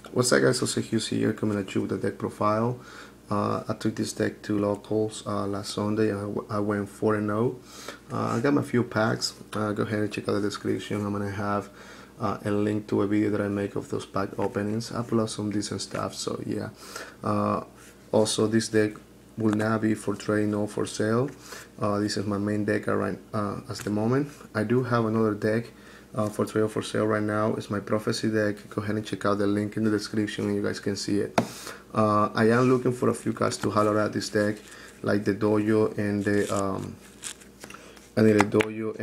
What's up guys, Jose Hughes here coming at you with the deck profile. I took this deck to locals last Sunday and I went 4-0. I got my few packs. Go ahead and check out the description. I'm going to have a link to a video that I make of those pack openings. I pull out some decent stuff, so yeah. Also, this deck will not be for trading or for sale. This is my main deck right at the moment. I do have another deck for trade or for sale right now. It's my prophecy deck. Go ahead and check out the link in the description and you guys can see it. I am looking for a few cards to holler at this deck, like the dojo and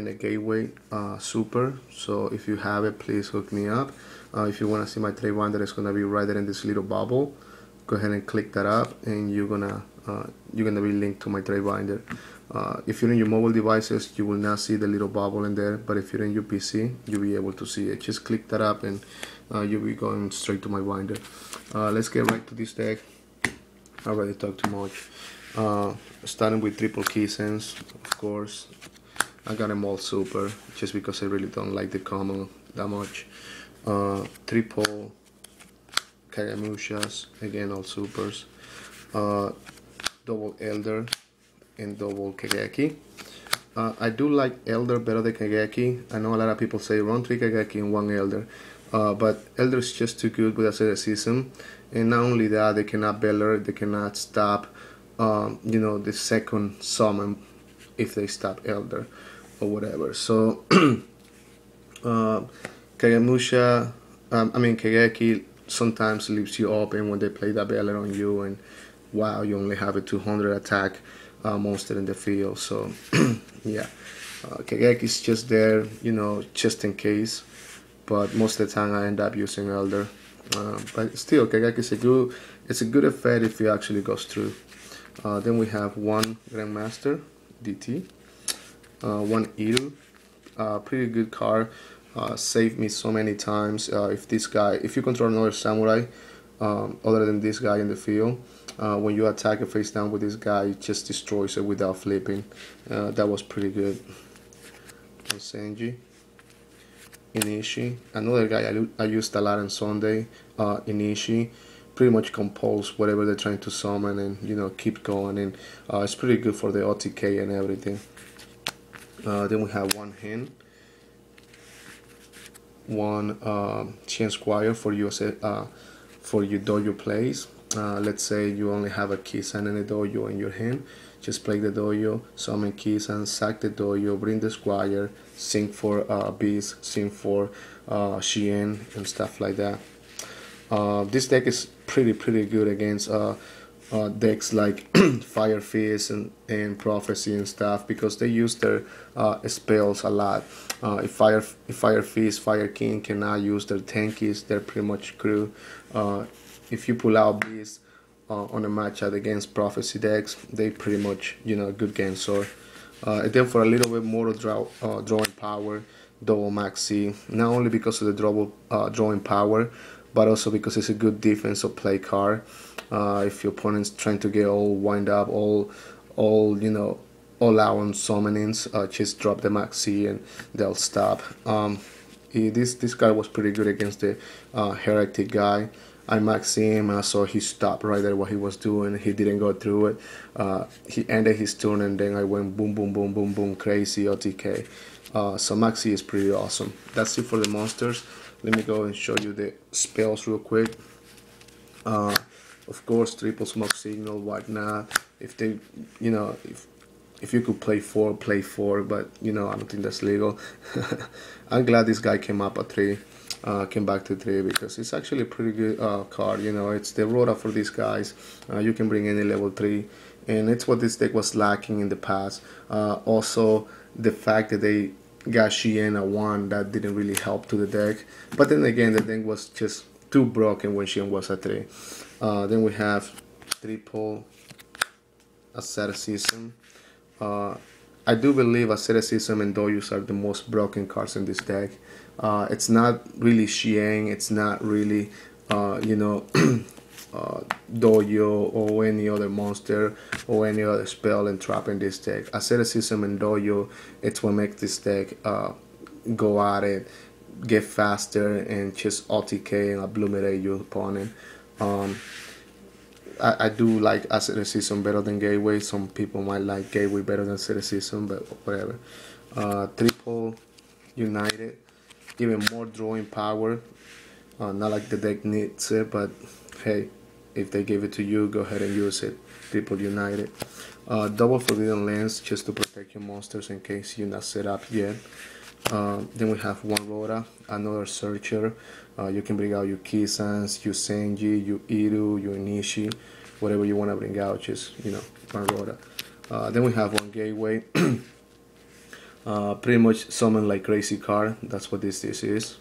the gateway super. So if you have it, please hook me up. If you want to see my trade binder, it's gonna be right there in this little bubble. Go ahead and click that up and you're gonna be linked to my trade binder. If you're in your mobile devices, you will not see the little bubble in there, but if you're in your PC, you'll be able to see it. Just click that up and you'll be going straight to my binder. Let's get right to this deck. I already talked too much. Starting with triple Kisens, of course. I got them all super, just because I really don't like the common that much. Triple Kagemushas, again all supers. Double Elder and double Kageki. I do like Elder better than Kageki. I know a lot of people say run 3 Kageki and 1 Elder, but Elder is just too good with asceticism, and not only that, they cannot Beller, they cannot stop the second summon if they stop Elder or whatever. So Kagemusha, Kageki sometimes leaves you open when they play that Beller on you, and wow, you only have a 200 attack monster in the field. So yeah, Kageki is just there, just in case, but most of the time I end up using Elder. But still, Kageki is a good effect if it actually goes through. Then we have one Grandmaster DT, one Iru, pretty good card. Saved me so many times. If you control another samurai other than this guy in the field, when you attack it face down with this guy, it just destroys it without flipping. That was pretty good. And Senji, Inishi, another guy I used a lot on Sunday. Inishi pretty much compose whatever they're trying to summon and keep going, and it's pretty good for the OTK and everything. Then we have one Hen, one Chen Squire for your dojo plays. Let's say you only have a Kisan and a dojo in your hand. Just play the dojo, summon Kisan, sack the dojo, bring the Squire, sing for Beast, sing for Shien and stuff like that. This deck is pretty good against decks like Fire Fist and Prophecy and stuff, because they use their spells a lot. If Fire Fist, Fire King cannot use their tankies, they're pretty much screwed. If you pull out Beast on a matchup against Prophecy decks, they pretty much good game. So and then for a little bit more drawing power, double Maxi, not only because of the drawing power, but also because it's a good defense or play card. If your opponent's trying to get all wind up, all out on summonings, just drop the Maxi and they'll stop. This guy was pretty good against the Heretic guy. I maxed him, I saw he stopped right there what he was doing. He didn't go through it. He ended his turn and then I went boom, boom, boom, boom, boom, crazy OTK. So Maxi is pretty awesome. That's it for the monsters. Let me go and show you the spells real quick. Of course, triple smoke signal, whatnot. If they, if you could play 4, play 4, but I don't think that's legal. I'm glad this guy came up at 3. Came back to 3 because it's actually a pretty good card. It's the Rota for these guys. You can bring any level 3, and it's what this deck was lacking in the past. Also, the fact that they got Shien at 1, that didn't really help to the deck. But then again, the deck was just too broken when Shien was at 3. Then we have triple Asceticism. I do believe Asceticism and Dojus are the most broken cards in this deck. It's not really Shien, it's not really, Dojo or any other monster or any other spell and trap in this deck. Asceticism and Dojo, it's what makes this deck go at it. get faster and just OTK and obliterate your opponent. Um, I do like Asceticism better than Gateway. Some people might like Gateway better than Asceticism, but whatever. Triple United, even more drawing power. Not like the deck needs it, but hey, if they give it to you, go ahead and use it. Triple United. Double Forbidden Lens just to protect your monsters in case you're not set up yet. Then we have one Rhoda, another Searcher. You can bring out your Kisans, your Senji, your Iru, your Nishi, whatever you want to bring out, just, one Rhoda. Then we have one Gateway. Pretty much summon like crazy card. That's what this is.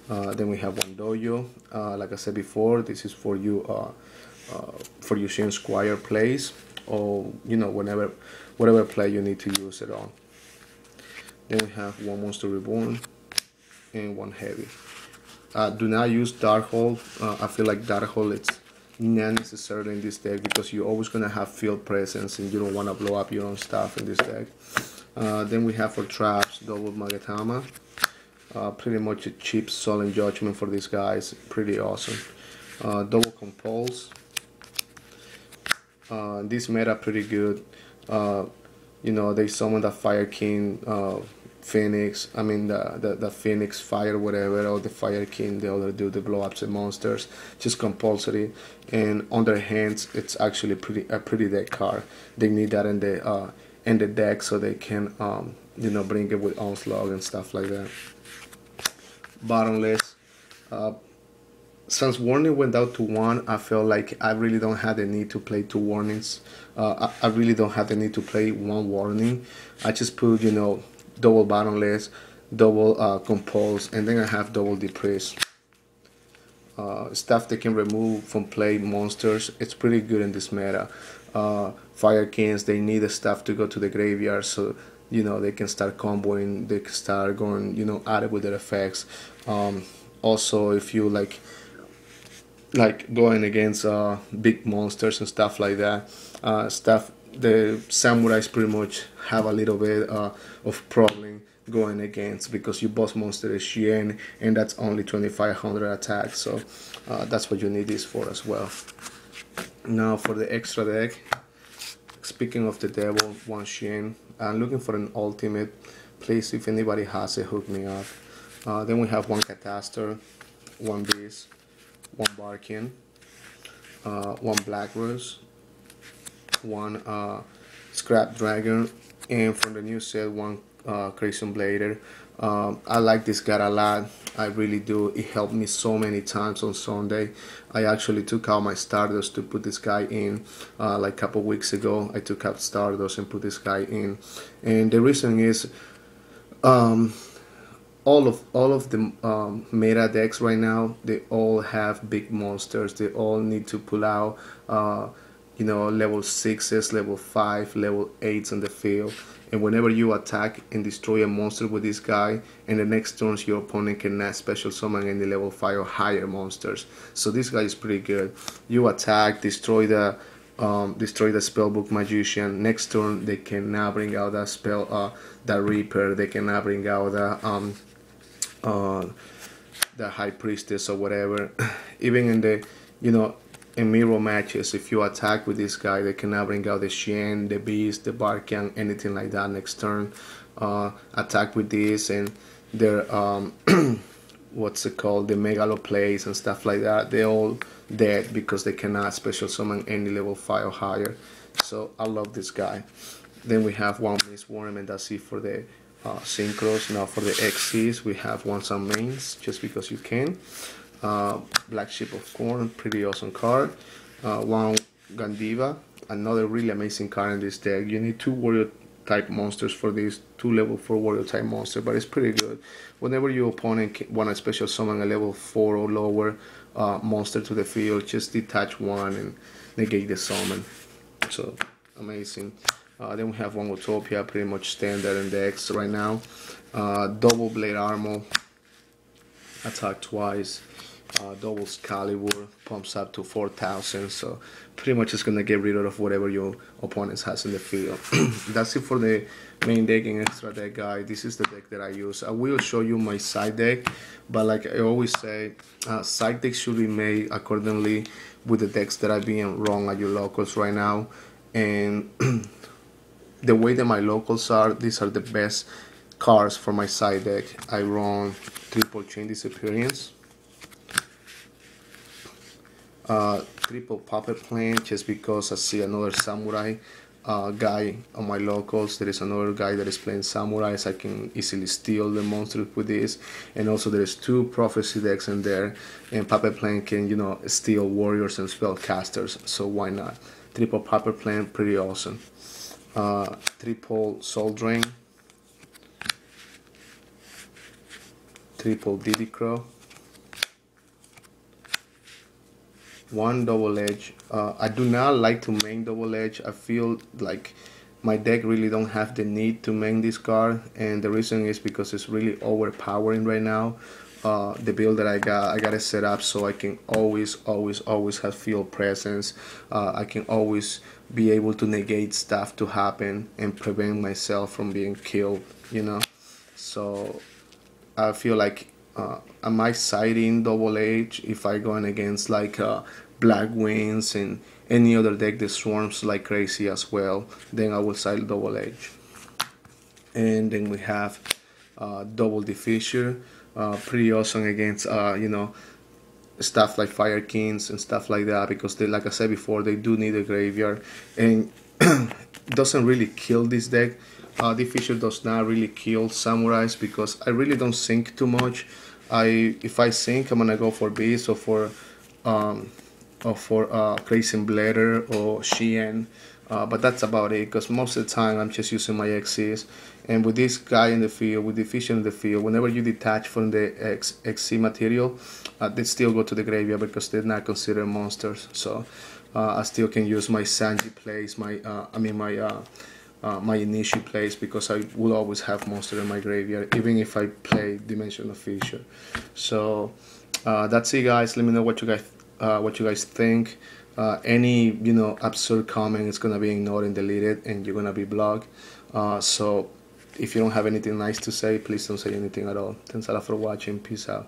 Then we have one Dojo. Like I said before, this is for you for your Shin Squire plays, or whatever play you need to use it on. Then we have one Monster Reborn and one Heavy. Do not use Darkhold. I feel like Darkhold it's not necessarily in this deck because you're always gonna have field presence and you don't want to blow up your own stuff in this deck. Then we have for traps double Magatama. Pretty much a cheap Solemn Judgment for these guys. Pretty awesome. Double Compulse. This meta pretty good. They summon the Fire King Phoenix. I mean the Phoenix Fire whatever, or the Fire King, the other dude, the blow ups and monsters. Just compulsory. And on their hands, it's actually a pretty deck card. They need that in the deck so they can bring it with Onslaught and stuff like that. Bottomless. Since Warning went out to 1, I feel like I really don't have the need to play 2 warnings. I really don't have the need to play 1 warning. I just put, double Bottomless, double Compulse, and then I have double Depress. Stuff they can remove from play monsters. It's pretty good in this meta. Fire Kings, they need the stuff to go to the graveyard, so they can start comboing, they can start going, at it with their effects. Also, if you like going against big monsters and stuff like that, the samurais pretty much have a little bit of problem going against because your boss monster is Shien and that's only 2500 attack, so that's what you need this for as well. Now for the extra deck, speaking of the devil, one Shien, I'm looking for an ultimate. Please, if anybody has it, hook me up. Then we have one Catastor, one Beast, one Barkin, one Black Rose, one Scrap Dragon, and from the new set, one Crimson Blader. I like this guy a lot. I really do. It helped me so many times on Sunday. I actually took out my Stardust to put this guy in. Like a couple weeks ago, I took out Stardust and put this guy in. And the reason is, all of the meta decks right now, they all have big monsters. They all need to pull out level 6s, level 5, level 8s on the field. And whenever you attack and destroy a monster with this guy, in the next turns your opponent cannot special summon any level 5 or higher monsters. So this guy is pretty good. You attack, destroy the Spellbook Magician. Next turn they cannot bring out that spell, the Reaper. They cannot bring out the High Priestess or whatever. Even in the in mirror matches, if you attack with this guy, they cannot bring out the Shien, the Beast, the Barkian, anything like that next turn. Attack with this and their what's it called, the Megalo plays and stuff like that, they're all dead because they cannot special summon any level 5 or higher. So I love this guy. Then we have one Mistworm, and that's it for the synchros. Now for the XCs, we have one some mains, just because you can. Black Sheep of Corn, pretty awesome card. One Gandiva, another really amazing card in this deck. You need 2 warrior type monsters for this, 2 level 4 warrior type monster, but it's pretty good. Whenever your opponent want to special summon a level 4 or lower monster to the field, just detach one and negate the summon. So amazing. Then we have one Utopia, pretty much standard in decks right now. Double Blade Armor, attack twice. double Excalibur, pumps up to 4,000, so pretty much it's gonna get rid of whatever your opponent has in the field. That's it for the main deck and extra deck guide. This is the deck that I use. I will show you my side deck, but like I always say, side decks should be made accordingly with the decks that are being run at your locals right now. And the way that my locals are, these are the best cards for my side deck. I run triple Chain Disappearance, triple Puppet Plane, just because I see another Samurai guy on my locals. There is another guy that is playing Samurais. I can easily steal the monsters with this. And also there's 2 Prophecy decks in there, and Puppet Plane can, you know, steal warriors and spellcasters, so why not? Triple Puppet Plane, pretty awesome. Triple Soul Drain, triple Diddy Crow, 1 double edge. I do not like to main double edge. I feel like my deck really don't have the need to main this card, and the reason is because it's really overpowering right now. The build that I got it set up so I can always have field presence. I can always be able to negate stuff to happen and prevent myself from being killed, you know. So I feel like I might side in double edge if I going against like Black Wings and any other deck that swarms like crazy as well. Then I will side double edge. And then we have double Diffusure, pretty awesome against you know, stuff like Fire Kings and stuff like that, because they, like I said before, they do need a graveyard, and doesn't really kill this deck. Diffusure does not really kill Samurais because I really don't sink too much. If I sink, I'm gonna go for Beast or for Crazy Blader or Shien. But that's about it, because most of the time I'm just using my XCs. And with this guy in the field, with Diffusure in the field, whenever you detach from the XC material, they still go to the graveyard because they're not considered monsters. So I still can use my Sanji plays, my my initial plays, because I will always have monster in my graveyard, even if I play Dimensional Fissure. So that's it, guys. Let me know what you guys think. Any, you know, absurd comment is gonna be ignored and deleted, and you're gonna be blocked. So if you don't have anything nice to say, please don't say anything at all. Thanks a lot for watching. Peace out.